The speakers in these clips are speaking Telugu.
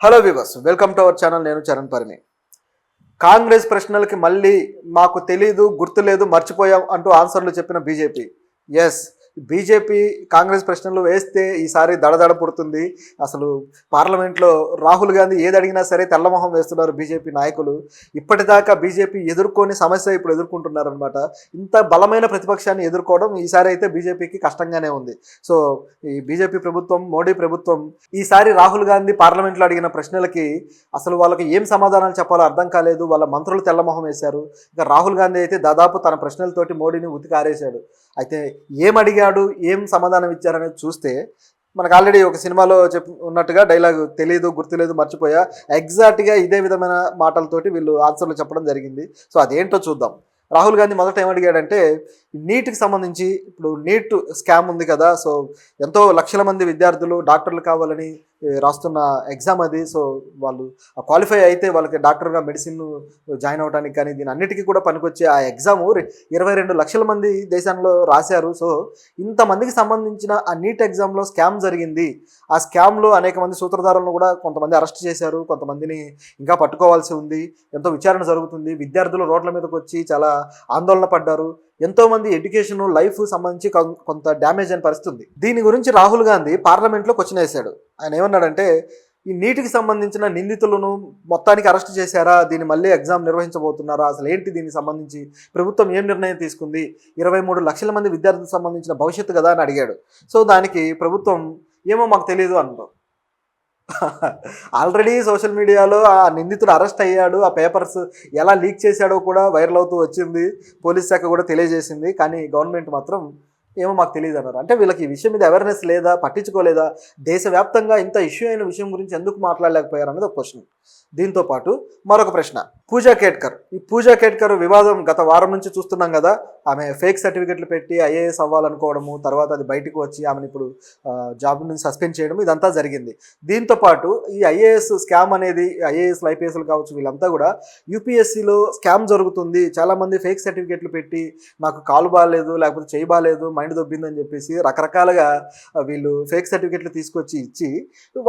Hello viewers, welcome to our channel. నేను చరణ్ పరిమి. కాంగ్రెస్ ప్రశ్నలకి మళ్ళీ మాకు తెలీదు, గుర్తులేదు, మర్చిపోయాం అంటూ ఆన్సర్లు చెప్పిన బీజేపీ. ఎస్, బీజేపీ కాంగ్రెస్ ప్రశ్నలు వేస్తే ఈసారి దడదడ పుడుతుంది. అసలు పార్లమెంట్లో రాహుల్ గాంధీ ఏది అడిగినా సరే తెల్లమొహం వేస్తున్నారు బీజేపీ నాయకులు. ఇప్పటిదాకా బీజేపీ ఎదుర్కొని సమస్య ఇప్పుడు ఎదుర్కొంటున్నారనమాట. ఇంత బలమైన ప్రతిపక్షాన్ని ఎదుర్కోవడం ఈసారి అయితే బీజేపీకి కష్టంగానే ఉంది. సో ఈ బీజేపీ ప్రభుత్వం, మోడీ ప్రభుత్వం ఈసారి రాహుల్ గాంధీ పార్లమెంట్లో అడిగిన ప్రశ్నలకి అసలు వాళ్ళకి ఏం సమాధానాలు చెప్పాలో అర్థం కాలేదు. వాళ్ళ మంత్రులు తెల్లమొహం వేశారు. ఇక రాహుల్ గాంధీ అయితే దాదాపు తన ప్రశ్నలతోటి మోడీని ఉతికారేశాడు. అయితే ఏం అడిగాడు, ఏం సమాధానం ఇచ్చారనేది చూస్తే మనకు ఆల్రెడీ ఒక సినిమాలో ఉన్నట్టుగా డైలాగ్ తెలీదు, గుర్తులేదు, మర్చిపోయా, ఎగ్జాక్ట్గా ఇదే విధమైన మాటలతోటి వీళ్ళు ఆన్సర్లు చెప్పడం జరిగింది. సో అదేంటో చూద్దాం. రాహుల్ గాంధీ మొదట ఏమడిగాడంటే, నీట్కి సంబంధించి ఇప్పుడు నీట్ స్కామ్ ఉంది కదా. సో ఎంతో లక్షల మంది విద్యార్థులు డాక్టర్లు కావాలని రాస్తున్న ఎగ్జామ్ అది. సో వాళ్ళు క్వాలిఫై అయితే వాళ్ళకి డాక్టర్గా మెడిసిన్ జాయిన్ అవ్వడానికి కానీ దీని అన్నిటికీ కూడా పనికొచ్చే ఆ ఎగ్జాము 22 లక్షల మంది దేశంలో రాశారు. సో ఇంతమందికి సంబంధించిన ఆ నీట్ ఎగ్జామ్లో స్కామ్ జరిగింది. ఆ స్కామ్లో అనేక మంది సూత్రధారులను కూడా కొంతమంది అరెస్ట్ చేశారు, కొంతమందిని ఇంకా పట్టుకోవాల్సి ఉంది. ఎంతో విచారణ జరుగుతుంది. విద్యార్థులు రోడ్ల మీదకి వచ్చి చాలా ఆందోళన పడ్డారు. ఎంతోమంది ఎడ్యుకేషన్ లైఫ్ సంబంధించి కొంత డ్యామేజ్ అయిన పరిస్థితి ఉంది. దీని గురించి రాహుల్ గాంధీ పార్లమెంట్లో క్వశ్చన్ వేశాడు. ఆయన ఏమన్నాడంటే, ఈ నీటికి సంబంధించిన నిందితులను మొత్తానికి అరెస్ట్ చేశారా, దీన్ని మళ్ళీ ఎగ్జామ్ నిర్వహించబోతున్నారా, అసలు ఏంటి, దీనికి సంబంధించి ప్రభుత్వం ఏం నిర్ణయం తీసుకుంది, 23 లక్షల మంది విద్యార్థులకు సంబంధించిన భవిష్యత్తు కదా అని అడిగాడు. సో దానికి ప్రభుత్వం ఏమో మాకు తెలియదు అంటాం. ఆల్రెడీ సోషల్ మీడియాలో ఆ నిందితుడు అరెస్ట్ అయ్యాడు, ఆ పేపర్స్ ఎలా లీక్ చేశాడో కూడా వైరల్ అవుతూ వచ్చింది. పోలీస్ శాఖ కూడా తెలియజేసింది. కానీ గవర్నమెంట్ మాత్రం ఏమో మాకు తెలియదు అన్నారు. అంటే వీళ్ళకి ఈ విషయం మీద అవేర్నెస్ లేదా, పట్టించుకోలేదా, దేశవ్యాప్తంగా ఇంత ఇష్యూ అయిన విషయం గురించి ఎందుకు మాట్లాడలేకపోయారు అనేది ఒక క్వశ్చన్. దీంతో పాటు మరొక ప్రశ్న, పూజా కేట్కర్. ఈ పూజా కేట్కర్ వివాదం గత వారం నుంచి చూస్తున్నాం కదా. ఆమె ఫేక్ సర్టిఫికెట్లు పెట్టి ఐఏఎస్ అవ్వాలనుకోవడము, తర్వాత అది బయటకు వచ్చి ఆమెను ఇప్పుడు జాబ్ నుంచి సస్పెండ్ చేయడం, ఇదంతా జరిగింది. దీంతో పాటు ఈ ఐఏఎస్ స్కామ్ అనేది, ఐఏఎస్లు ఐపీఎస్లు కావచ్చు, వీళ్ళంతా కూడా యూపీఎస్సీలో స్కామ్ జరుగుతుంది, చాలామంది ఫేక్ సర్టిఫికెట్లు పెట్టి నాకు కాలు బాగాలేదు, లేకపోతే చేయి బాగాలేదు, మైండ్ దొబ్బిందని చెప్పేసి రకరకాలుగా వీళ్ళు ఫేక్ సర్టిఫికెట్లు తీసుకొచ్చి ఇచ్చి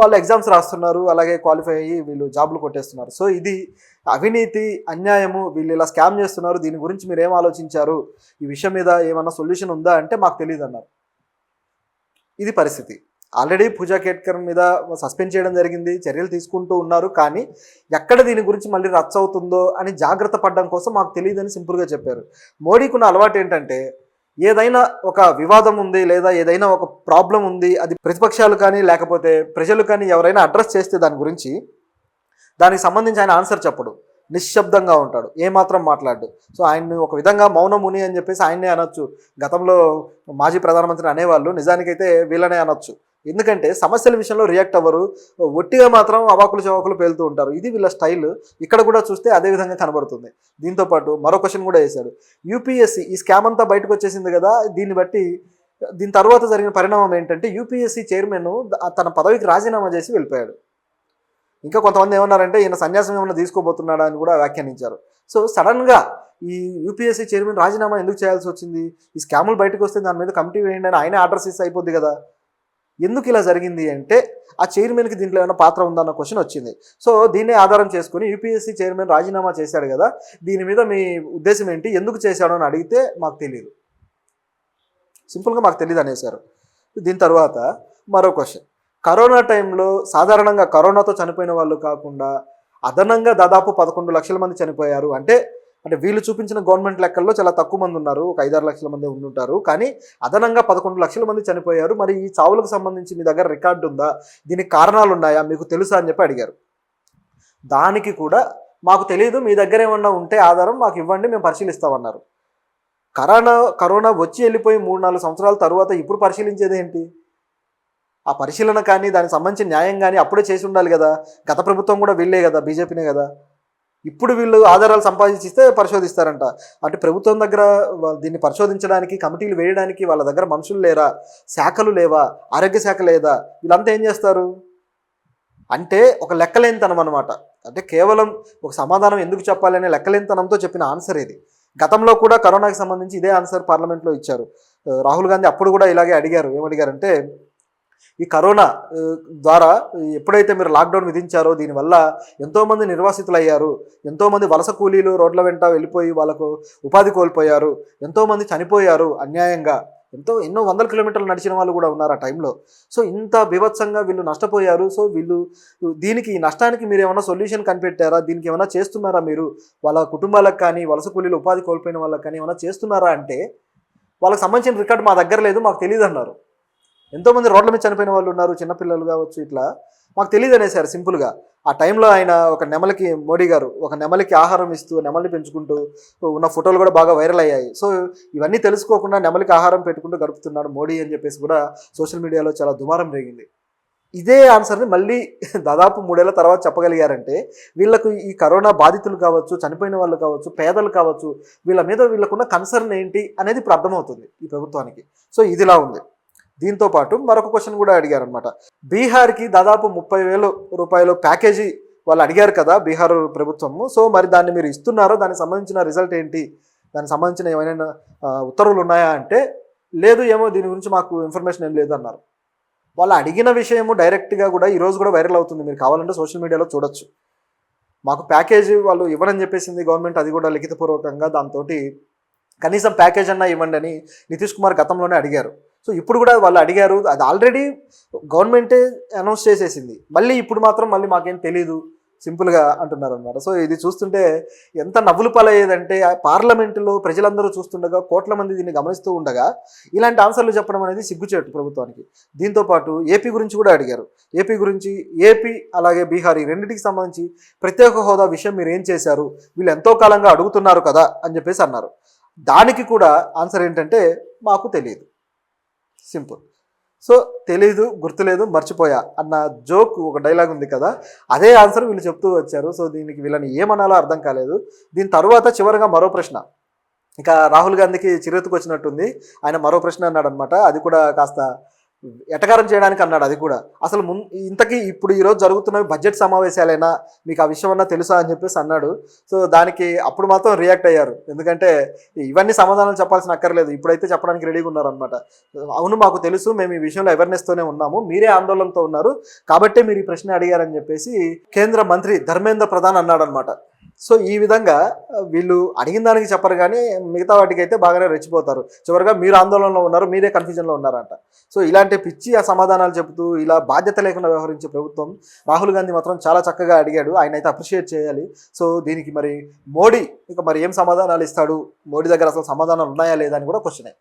వాళ్ళు ఎగ్జామ్స్ రాస్తున్నారు. అలాగే క్వాలిఫై అయ్యి వీళ్ళు జాబ్లు కొట్టేస్తున్నారు. సో ఇది అవినీతి, అన్యాయము, వీళ్ళు ఇలా స్కామ్ చేస్తున్నారు. దీని గురించి మీరు ఏం ఆలోచించారు, ఈ విషయం మీద ఏమన్నా సొల్యూషన్ ఉందా అంటే మాకు తెలియదు అన్నారు. ఇది పరిస్థితి. ఆల్రెడీ పూజా కేట్కర్ మీద సస్పెండ్ చేయడం జరిగింది, చర్యలు తీసుకుంటూ ఉన్నారు. కానీ ఎక్కడ దీని గురించి మళ్ళీ రచ్చ అవుతుందో అని జాగ్రత్త పడడం కోసం మాకు తెలియదని సింపుల్గా చెప్పారు. మోడీకి ఉన్న అలవాటు ఏంటంటే, ఏదైనా ఒక వివాదం ఉంది లేదా ఏదైనా ఒక ప్రాబ్లం ఉంది, అది ప్రతిపక్షాలు కానీ లేకపోతే ప్రజలు కానీ ఎవరైనా అడ్రస్ చేస్తే దాని గురించి, దానికి సంబంధించి ఆయన ఆన్సర్ చెప్పడు, నిశ్శబ్దంగా ఉంటాడు, ఏమాత్రం మాట్లాడు. సో ఆయన్ని ఒక విధంగా మౌనముని అని చెప్పేసి ఆయన్నే అనొచ్చు. గతంలో మాజీ ప్రధానమంత్రి అనేవాళ్ళు, నిజానికైతే వీళ్ళనే అనొచ్చు. ఎందుకంటే సమస్యల విషయంలో రియాక్ట్ అవ్వరు, ఒట్టిగా మాత్రం అవాకులు చవాకులు పేలుతూ ఉంటారు. ఇది వీళ్ళ స్టైల్. ఇక్కడ కూడా చూస్తే అదే విధంగా కనబడుతుంది. దీంతోపాటు మరో క్వశ్చన్ కూడా వేశాడు. యూపీఎస్సీ ఈ స్కామ్ అంతా బయటకు వచ్చేసింది కదా, దీని తర్వాత జరిగిన పరిణామం ఏంటంటే, యూపీఎస్సీ చైర్మన్ తన పదవికి రాజీనామా చేసి వెళ్ళిపోయాడు. ఇంకా కొంతమంది ఏమన్నారంటే, ఈయన సన్యాసం ఏమైనా తీసుకోబోతున్నాడా అని కూడా వ్యాఖ్యానించారు. సో సడన్గా ఈ యూపీఎస్సీ చైర్మన్ రాజీనామా ఎందుకు చేయాల్సి వచ్చింది? ఈ స్కాములు బయటకు వస్తే దాని మీద కమిటీ వేయండి అని ఆయనే ఆర్డర్స్ ఇస్తే అయిపోద్ది కదా. ఎందుకు ఇలా జరిగింది అంటే, ఆ చైర్మన్కి దీంట్లో ఏమైనా పాత్ర ఉందన్న క్వశ్చన్ వచ్చింది. సో దీన్నే ఆధారం చేసుకుని యూపీఎస్సీ చైర్మన్ రాజీనామా చేశాడు కదా, దీని మీద మీ ఉద్దేశం ఏంటి, ఎందుకు చేశాడు అని అడిగితే మాకు తెలియదు, సింపుల్గా మాకు తెలియదు అనేసారు. దీని తర్వాత మరో క్వశ్చన్, కరోనా టైంలో సాధారణంగా కరోనాతో చనిపోయిన వాళ్ళు కాకుండా అదనంగా దాదాపు 11 లక్షల మంది చనిపోయారు. అంటే వీళ్ళు చూపించిన గవర్నమెంట్ లెక్కల్లో చాలా తక్కువ మంది ఉన్నారు, ఒక 5-6 లక్షల మంది ఉండుంటారు. కానీ అదనంగా 11 లక్షల మంది చనిపోయారు. మరి ఈ చావులకు సంబంధించి మీ దగ్గర రికార్డు ఉందా, దీనికి కారణాలు ఉన్నాయా, మీకు తెలుసా అని చెప్పి అడిగారు. దానికి కూడా మాకు తెలియదు, మీ దగ్గర ఏమన్నా ఉంటే ఆధారం మాకు ఇవ్వండి, మేము పరిశీలిస్తామన్నారు. కరోనా వచ్చి వెళ్ళిపోయి 3-4 సంవత్సరాల తర్వాత ఇప్పుడు పరిశీలించేది ఏంటి? ఆ పరిశీలన కానీ దానికి సంబంధించిన న్యాయం కానీ అప్పుడే చేసి ఉండాలి కదా. గత ప్రభుత్వం కూడా వీళ్ళే కదా, బీజేపీనే కదా. ఇప్పుడు వీళ్ళు ఆధారాలు సంపాదించిస్తే పరిశోధిస్తారంట. అంటే ప్రభుత్వం దగ్గర దీన్ని పరిశోధించడానికి, కమిటీలు వేయడానికి వాళ్ళ దగ్గర మనుషులు లేరా, శాఖలు లేవా, ఆరోగ్య శాఖ లేదా, వీళ్ళంతా ఏం చేస్తారు అంటే ఒక లెక్కలేనితనం అనమాట. అంటే కేవలం ఒక సమాధానం ఎందుకు చెప్పాలి అనే లెక్కలేనితనంతో చెప్పిన ఆన్సర్ ఇది. గతంలో కూడా కరోనాకి సంబంధించి ఇదే ఆన్సర్ పార్లమెంట్లో ఇచ్చారు. రాహుల్ గాంధీ అప్పుడు కూడా ఇలాగే అడిగారు. ఏమడిగారంటే, ఈ కరోనా ద్వారా ఎప్పుడైతే మీరు లాక్డౌన్ విధించారో దీనివల్ల ఎంతోమంది నిర్వాసితులు అయ్యారు, ఎంతోమంది వలస కూలీలు రోడ్ల వెంట వెళ్ళిపోయి వాళ్ళకు ఉపాధి కోల్పోయారు, ఎంతోమంది చనిపోయారు అన్యాయంగా, ఎన్నో వందల కిలోమీటర్లు నడిచిన వాళ్ళు కూడా ఉన్నారు ఆ టైంలో. సో ఇంత బీభత్సంగా వీళ్ళు నష్టపోయారు. సో వీళ్ళు దీనికి ఈ నష్టానికి మీరు ఏమైనా సొల్యూషన్ కనిపెట్టారా, దీనికి ఏమైనా చేస్తున్నారా మీరు, వాళ్ళ కుటుంబాలకు కానీ వలస కూలీలు ఉపాధి కోల్పోయిన వాళ్ళకి కానీ ఏమైనా చేస్తున్నారా అంటే వాళ్ళకి సంబంధించిన రికార్డు మా దగ్గర లేదు, మాకు తెలియదు అన్నారు. ఎంతోమంది రోడ్ల మీద చనిపోయిన వాళ్ళు ఉన్నారు, చిన్నపిల్లలు కావచ్చు, ఇట్లా మాకు తెలియదు అనేసారు సింపుల్గా. ఆ టైంలో ఆయన ఒక నెమలికి, మోడీ గారు ఒక నెమలికి ఆహారం ఇస్తూ నెమలిని పెంచుకుంటూ ఉన్న ఫోటోలు కూడా బాగా వైరల్ అయ్యాయి. సో ఇవన్నీ తెలుసుకోకుండా నెమలికి ఆహారం పెట్టుకుంటూ గడుపుతున్నాడు మోడీ అని చెప్పేసి కూడా సోషల్ మీడియాలో చాలా దుమారం రేగింది. ఇదే ఆన్సర్ని మళ్ళీ దాదాపు 3 ఏళ్ల తర్వాత చెప్పగలిగారంటే వీళ్ళకు ఈ కరోనా బాధితులు కావచ్చు, చనిపోయిన వాళ్ళు కావచ్చు, పేదలు కావచ్చు, వీళ్ళ మీద వీళ్ళకున్న కన్సర్న్ ఏంటి అనేది ఇప్పుడు అర్థమవుతుంది ఈ ప్రభుత్వానికి. సో ఇదిలా ఉంది. దీంతో పాటు మరొక క్వశ్చన్ కూడా అడిగారనమాట. బీహార్కి దాదాపు 30,000 రూపాయలు ప్యాకేజీ వాళ్ళు అడిగారు కదా బీహార్ ప్రభుత్వము. సో మరి దాన్ని మీరు ఇస్తున్నారో దానికి సంబంధించిన రిజల్ట్ ఏంటి, దానికి సంబంధించిన ఏమైనా ఉత్తర్వులు ఉన్నాయా అంటే లేదు, ఏమో దీని గురించి మాకు ఇన్ఫర్మేషన్ ఏం లేదు అన్నారు. వాళ్ళు అడిగిన విషయము డైరెక్ట్గా కూడా ఈరోజు కూడా వైరల్ అవుతుంది, మీరు కావాలంటే సోషల్ మీడియాలో చూడొచ్చు. మాకు ప్యాకేజీ వాళ్ళు ఇవ్వనని చెప్పేసింది గవర్నమెంట్, అది కూడా లిఖితపూర్వకంగా. దాంతో కనీసం ప్యాకేజ్ అన్నా ఇవ్వండి అని నితీష్ కుమార్ గతంలోనే అడిగారు. సో ఇప్పుడు కూడా వాళ్ళు అడిగారు, అది ఆల్రెడీ గవర్నమెంటే అనౌన్స్ చేసేసింది. మళ్ళీ ఇప్పుడు మాత్రం మళ్ళీ మాకేం తెలీదు సింపుల్గా అంటున్నారు అన్నమాట. సో ఇది చూస్తుంటే ఎంత నవ్వులు పాలయ్యేదంటే పార్లమెంటులో ప్రజలందరూ చూస్తుండగా, కోట్ల మంది దీన్ని గమనిస్తూ ఉండగా ఇలాంటి ఆన్సర్లు చెప్పడం అనేది సిగ్గుచేటు ప్రభుత్వానికి. దీంతోపాటు ఏపీ గురించి కూడా అడిగారు. ఏపీ గురించి, ఏపీ అలాగే బీహార్ ఈ రెండింటికి సంబంధించి ప్రత్యేక హోదా విషయం మీరు ఏం చేశారు, వీళ్ళు ఎంతో కాలంగా అడుగుతున్నారు కదా అని చెప్పేసి అన్నారు. దానికి కూడా ఆన్సర్ ఏంటంటే మాకు తెలియదు, సింపుల్. సో తెలీదు, గుర్తులేదు, మర్చిపోయా అన్న జోక్ ఒక డైలాగ్ ఉంది కదా, అదే ఆన్సర్ వీళ్ళు చెప్తూ వచ్చారు. సో దీనికి వీళ్ళని ఏమనాలో అర్థం కాలేదు. దీని తర్వాత చివరిగా మరో ప్రశ్న, ఇక రాహుల్ గాంధీకి చిరెత్తుకు వచ్చినట్టుంది. ఆయన మరో ప్రశ్న అన్నాడు అనమాట, అది కూడా కాస్త ఎటకారం చేయడానికి అన్నాడు. అది కూడా అసలు ఇంతకీ ఇప్పుడు ఈరోజు జరుగుతున్నవి బడ్జెట్ సమావేశాలైనా, మీకు ఆ విషయం అన్నా తెలుసా అని చెప్పేసి అన్నాడు. సో దానికి అప్పుడు మాత్రం రియాక్ట్ అయ్యారు, ఎందుకంటే ఇవన్నీ సమాధానాలు చెప్పాల్సిన అక్కర్లేదు, ఇప్పుడైతే చెప్పడానికి రెడీగా ఉన్నారు అనమాట. అవును మాకు తెలుసు, మేము ఈ విషయంలో అవేర్నెస్తోనే ఉన్నాము, మీరే ఆందోళనతో ఉన్నారు కాబట్టే మీరు ఈ ప్రశ్న అడిగారని చెప్పేసి కేంద్ర మంత్రి ధర్మేంద్ర ప్రధాన్ అన్నాడు అనమాట. సో ఈ విధంగా వీళ్ళు అడిగిన దానికి చెప్పరు కానీ మిగతా వాటికి అయితే బాగానే రెచ్చిపోతారు. చివరిగా మీరు ఆందోళనలో ఉన్నారు, మీరే కన్ఫ్యూజన్లో ఉన్నారంట. సో ఇలాంటి పిచ్చి ఆ సమాధానాలు చెబుతూ ఇలా బాధ్యత లేకుండా వ్యవహరించే ప్రభుత్వం. రాహుల్ గాంధీ మాత్రం చాలా చక్కగా అడిగాడు, ఆయన అయితే అప్రిషియేట్ చేయాలి. సో దీనికి మరి మోడీ ఇక మరి ఏం సమాధానాలు ఇస్తాడు, మోడీ దగ్గర అసలు సమాధానాలు ఉన్నాయా లేదా అని కూడా క్వశ్చనే.